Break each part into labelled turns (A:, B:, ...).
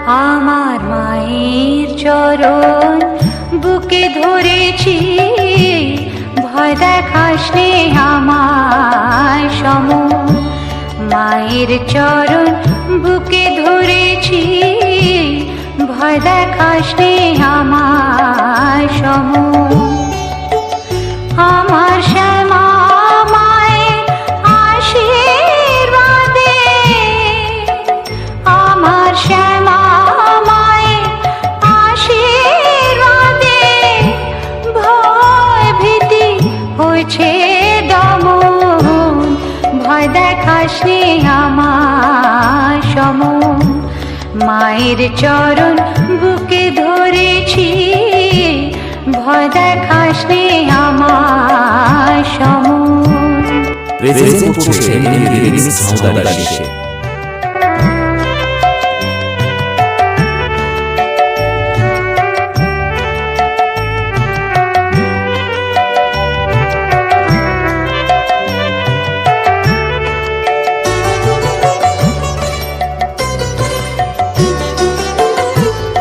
A: আমার মায়ের চরণ বুকে ধরেছি, ভয় দেখাস নে আমায় সম। মায়ের চরণ বুকে ধরেছি, ভয় দেখাস নে আমায় সম। আমার শ্যামা মায়ের আশীর্বাদে, আমার শ্যামা মায়ের আশীর্বাদে ভয় ভীতি হয়েছে দমন। ভয় দেখাস নে আমায় সম। মায়ের চরণ বুকে ধরেছি, ভয় দেখাস নে আমায় সম।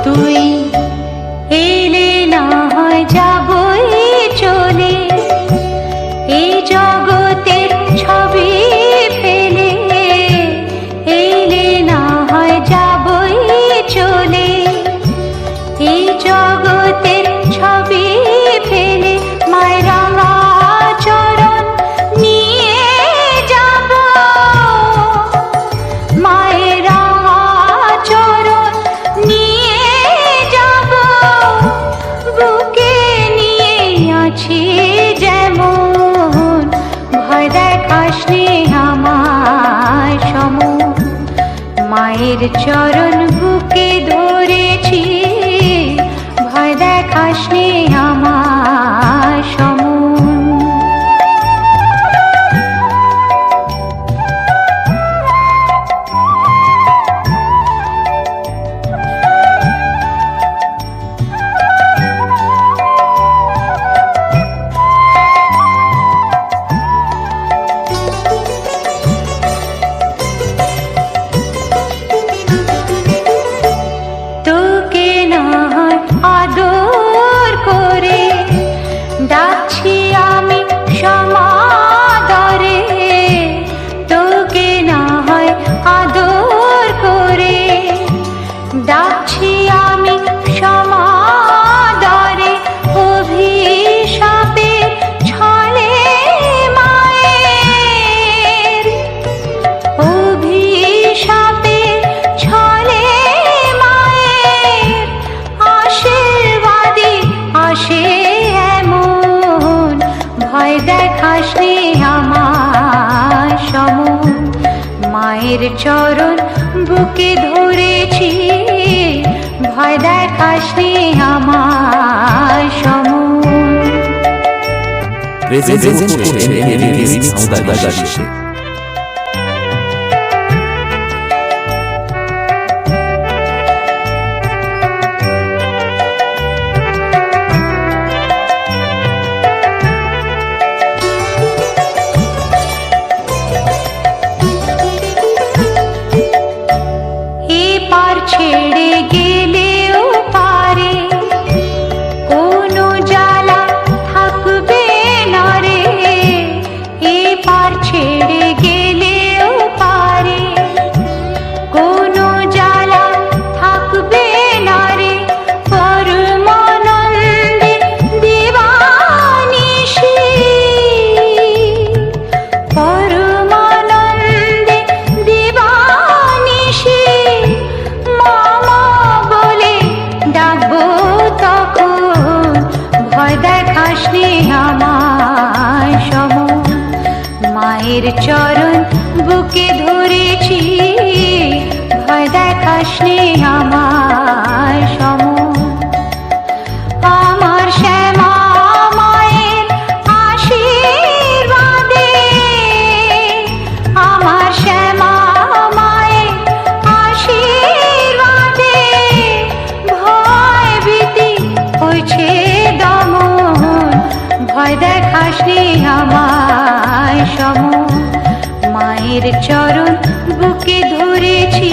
A: তুই এলে না হয় যাবই চলে, এই জগতের ছবি ফেলে। এলে না হয় যাবই চলে, এই জগতের ছবি ফেলে। মায়ের রাঙা চরণ নিয়ে যাব, মায়ের রাঙা চরণ নিয়ে যাব। বুকে নিয়ে আছি যেমন, ভয় দেখাস নে আমায় সম। মায়ের চরণ বুকে ধরেছি, ভয় দেখাস নে আমায় সম। তোকে না হয় আদর করে ডাকছি আমি সমাদরে। তোকে না হয় আদর করে ডাকছি আমি সমাদরে। অভিশাপের ছলে মায়ের, অভিশাপের ছলে মায়ের আশীর্বাদে আসে এমন। ভয় দেখাস নে আমায় সম। মায়ের চরণ বুকে ধরেছি, ভয় দেখাস নে আমায় সম। পার ছেড়ে গেলেও পারে কোনো জ্বালা থাকবে না রে। এ পার ছেড়ে গেলেও পারে কোনো জ্বালা থাকবে না রে। পরমানন্দে দিবানিশি, পরমানন্দে দিবানিশি মামা বলে ডাকবো তখন। ভয় দেখাস নে আমায় সম। মায়ের চরণ বুকে ধরেছি, ভয় দেখাস নে আমায় সম। আমার শ্যামা মায়ের আশীর্বাদে, আমার শ্যামা মায়ের আশীর্বাদে ভয় ভীতি হয়েছে দমন। ভয় দেখাস নে আমায় সম। মায়ের চরণ বুকে ধরেছি।